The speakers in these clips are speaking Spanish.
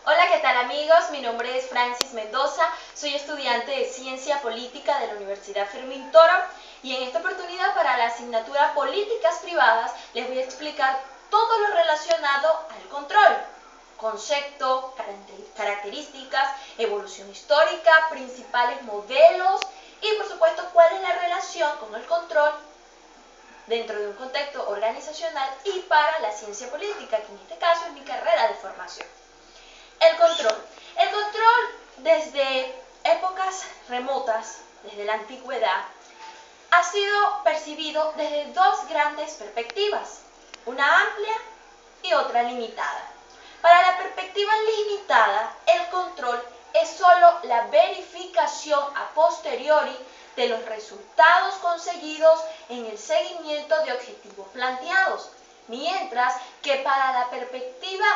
Hola, ¿qué tal amigos? Mi nombre es Francis Mendoza, soy estudiante de Ciencia Política de la Universidad Fermín Toro y en esta oportunidad para la asignatura Políticas Privadas les voy a explicar todo lo relacionado al control. Concepto, características, evolución histórica, principales modelos y por supuesto cuál es la relación con el control dentro de un contexto organizacional y para la ciencia política, que en este caso es mi carrera de formación. El control. El control desde épocas remotas, desde la antigüedad, ha sido percibido desde dos grandes perspectivas, una amplia y otra limitada. Para la perspectiva limitada, el control es solo la verificación a posteriori de los resultados conseguidos en el seguimiento de objetivos planteados, mientras que para la perspectiva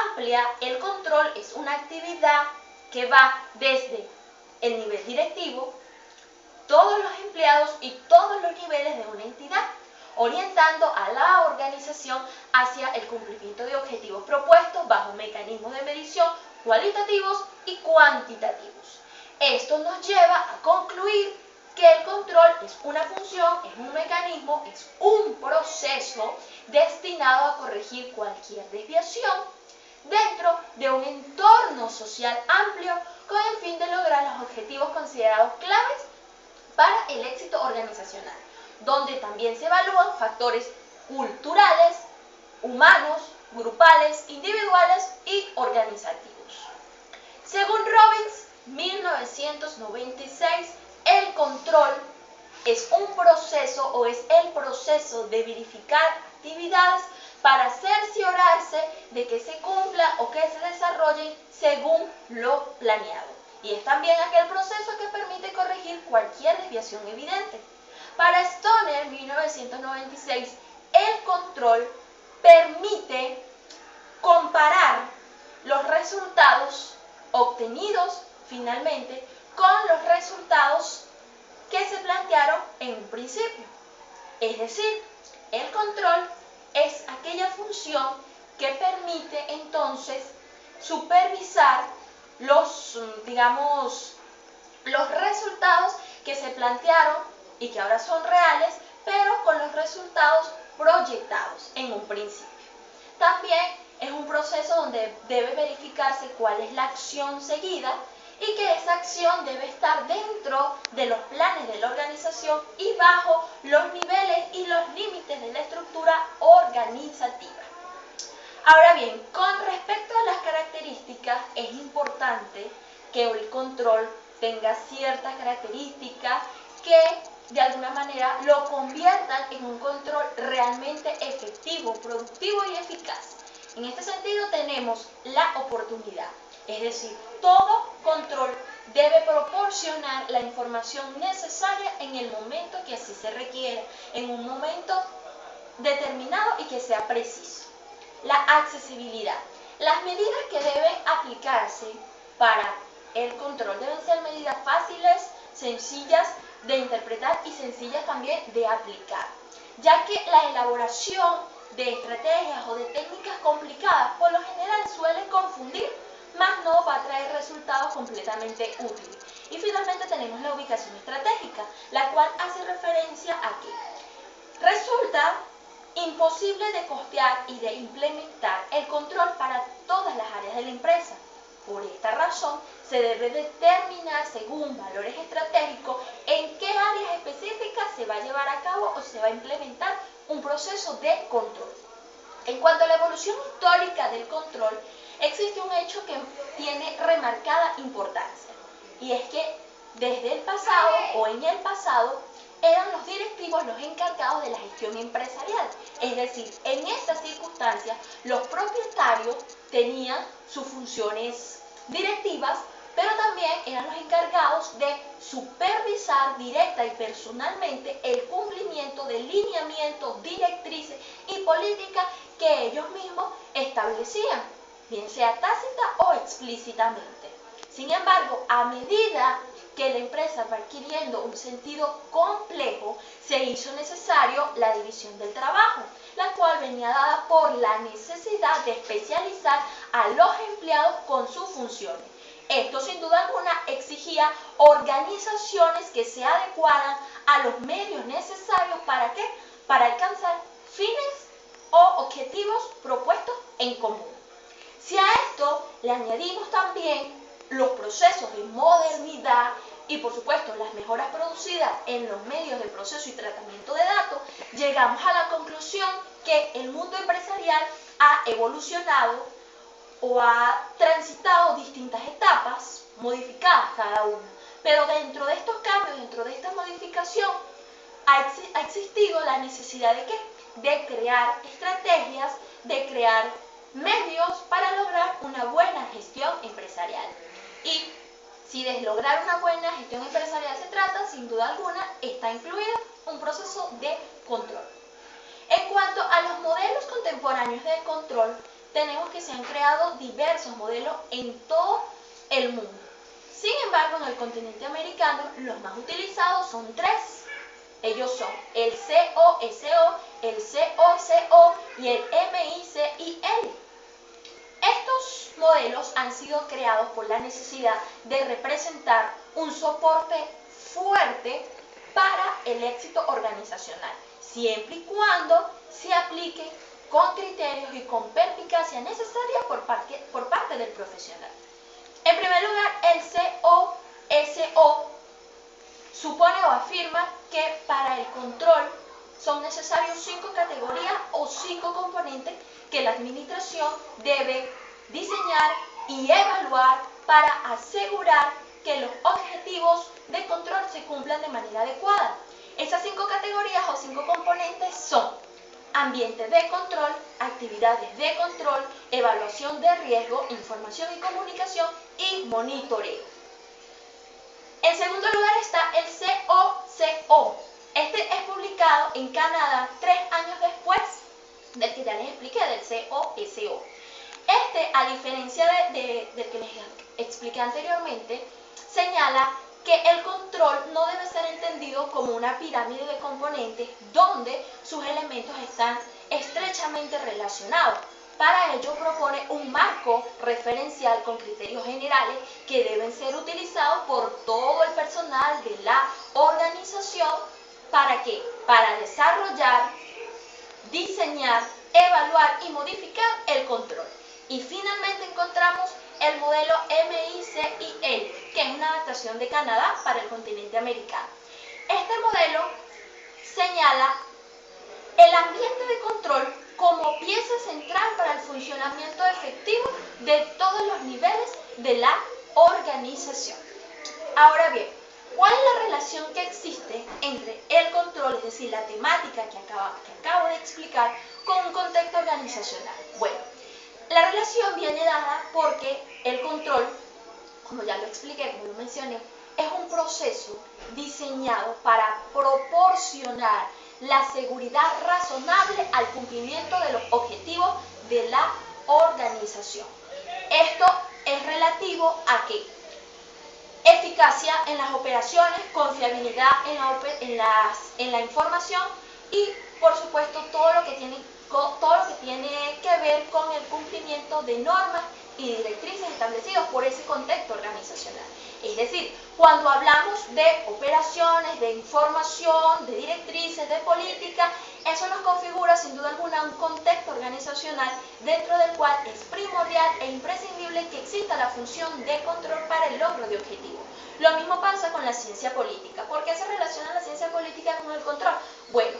amplia, el control es una actividad que va desde el nivel directivo, todos los empleados y todos los niveles de una entidad, orientando a la organización hacia el cumplimiento de objetivos propuestos bajo mecanismos de medición cualitativos y cuantitativos. Esto nos lleva a concluir que el control es una función, es un mecanismo, es un proceso destinado a corregir cualquier desviación dentro de un entorno social amplio con el fin de lograr los objetivos considerados claves para el éxito organizacional, donde también se evalúan factores culturales, humanos, grupales, individuales y organizativos. Según Robbins, 1996, el control es un proceso o es el proceso de verificar actividades para cerciorarse de que se cumpla o que se desarrollen según lo planeado. Y es también aquel proceso que permite corregir cualquier desviación evidente. Para Stoner, 1996, el control permite comparar los resultados obtenidos finalmente con los resultados que se plantearon en un principio. Es decir, el control es aquella función que permite entonces supervisar los resultados que se plantearon y que ahora son reales, pero con los resultados proyectados en un principio. También es un proceso donde debe verificarse cuál es la acción seguida y que esa acción debe estar dentro de los planes de la organización y bajo los niveles y los límites de la estructura organizativa. Ahora bien, con respecto a las características, es importante que el control tenga ciertas características que de alguna manera lo conviertan en un control realmente efectivo, productivo y eficaz. En este sentido tenemos la oportunidad, es decir, todo control debe proporcionar la información necesaria en el momento que así se requiere, en un momento determinado y que sea preciso. La accesibilidad. Las medidas que deben aplicarse para el control deben ser medidas fáciles, sencillas de interpretar y sencillas también de aplicar, ya que la elaboración de estrategias o de técnicas complicadas por lo general suelen confundir, más no va a traer resultados completamente útiles. Y finalmente tenemos la ubicación estratégica, la cual hace referencia a que resulta imposible de costear y de implementar el control para todas las áreas de la empresa. Por esta razón, se debe determinar según valores estratégicos en qué áreas específicas se va a llevar a cabo o se va a implementar un proceso de control. En cuanto a la evolución histórica del control, existe un hecho que tiene remarcada importancia, y es que desde el pasado o en el pasado eran los directivos los encargados de la gestión empresarial. Es decir, en estas circunstancias los propietarios tenían sus funciones directivas, pero también eran los encargados de supervisar directa y personalmente el cumplimiento de lineamientos, directrices y políticas que ellos mismos establecían, bien sea tácita o explícitamente. Sin embargo, a medida que la empresa va adquiriendo un sentido complejo, se hizo necesario la división del trabajo, la cual venía dada por la necesidad de especializar a los empleados con sus funciones. Esto sin duda alguna exigía organizaciones que se adecuaran a los medios necesarios ¿para qué? Para alcanzar fines o objetivos propuestos en común. Si a esto le añadimos también los procesos de modernidad y por supuesto las mejoras producidas en los medios de proceso y tratamiento de datos, llegamos a la conclusión que el mundo empresarial ha evolucionado o ha transitado distintas etapas, modificadas cada una. Pero dentro de estos cambios, dentro de esta modificación, ha existido la necesidad de ¿qué? De crear estrategias, de crear medios para lograr una buena gestión empresarial. Y si de lograr una buena gestión empresarial se trata, sin duda alguna, está incluido un proceso de control. En cuanto a los modelos contemporáneos de control, tenemos que se han creado diversos modelos en todo el mundo. Sin embargo, en el continente americano, los más utilizados son tres. Ellos son el COSO, el COCO y el MICIL. Estos modelos han sido creados por la necesidad de representar un soporte fuerte para el éxito organizacional, siempre y cuando se aplique con criterios y con perspicacia necesaria por parte del profesional. En primer lugar, el COSO supone o afirma que para el control son necesarios 5 categorías o 5 componentes que la administración debe diseñar y evaluar para asegurar que los objetivos de control se cumplan de manera adecuada. Esas 5 categorías o 5 componentes son ambiente de control, actividades de control, evaluación de riesgo, información y comunicación y monitoreo. En segundo lugar está el COCO. Este es publicado en Canadá 3 años después del que ya les expliqué, del COSO. Este, a diferencia del que les expliqué anteriormente, señala que el control no debe ser entendido como una pirámide de componentes donde sus elementos están estrechamente relacionados. Para ello propone un marco referencial con criterios generales que deben ser utilizados por todo el personal de la organización. ¿Para qué? Para desarrollar, diseñar, evaluar y modificar el control. Y finalmente encontramos el modelo MICIL, que es una adaptación de Canadá para el continente americano. Este modelo señala el ambiente de control como pieza central para el funcionamiento efectivo de todos los niveles de la organización. Ahora bien, ¿cuál es la relación que existe entre el control, es decir, la temática que acabo de explicar, con un contexto organizacional? Bueno, la relación viene dada porque el control, como ya lo expliqué, como lo mencioné, es un proceso diseñado para proporcionar la seguridad razonable al cumplimiento de los objetivos de la organización. Esto es relativo a ¿qué? Eficacia en las operaciones, confiabilidad en la información y, por supuesto, todo lo que tiene que ver con el cumplimiento de normas y directrices establecidas por ese contexto organizacional. Es decir, cuando hablamos de operaciones, de información, de directrices, de política, eso nos configura sin duda alguna un contexto organizacional dentro del cual es primordial e imprescindible que exista la función de control para el logro de objetivos. Lo mismo pasa con la ciencia política. ¿Por qué se relaciona la ciencia política con el control? Bueno,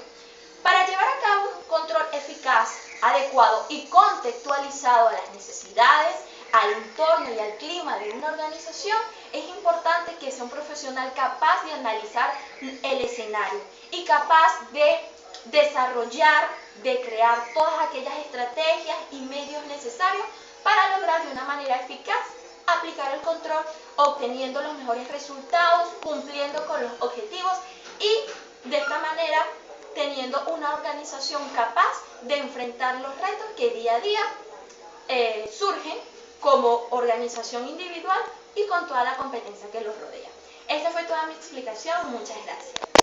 para llevar a cabo un control eficaz, adecuado y contextualizado a las necesidades, al entorno y al clima de una organización, es importante que sea un profesional capaz de analizar el escenario y capaz de desarrollar, de crear todas aquellas estrategias y medios necesarios para lograr de una manera eficaz aplicar el control, obteniendo los mejores resultados, cumpliendo con los objetivos y de esta manera teniendo una organización capaz de enfrentar los retos que día a día surgen como organización individual y con toda la competencia que los rodea. Esa fue toda mi explicación. Muchas gracias.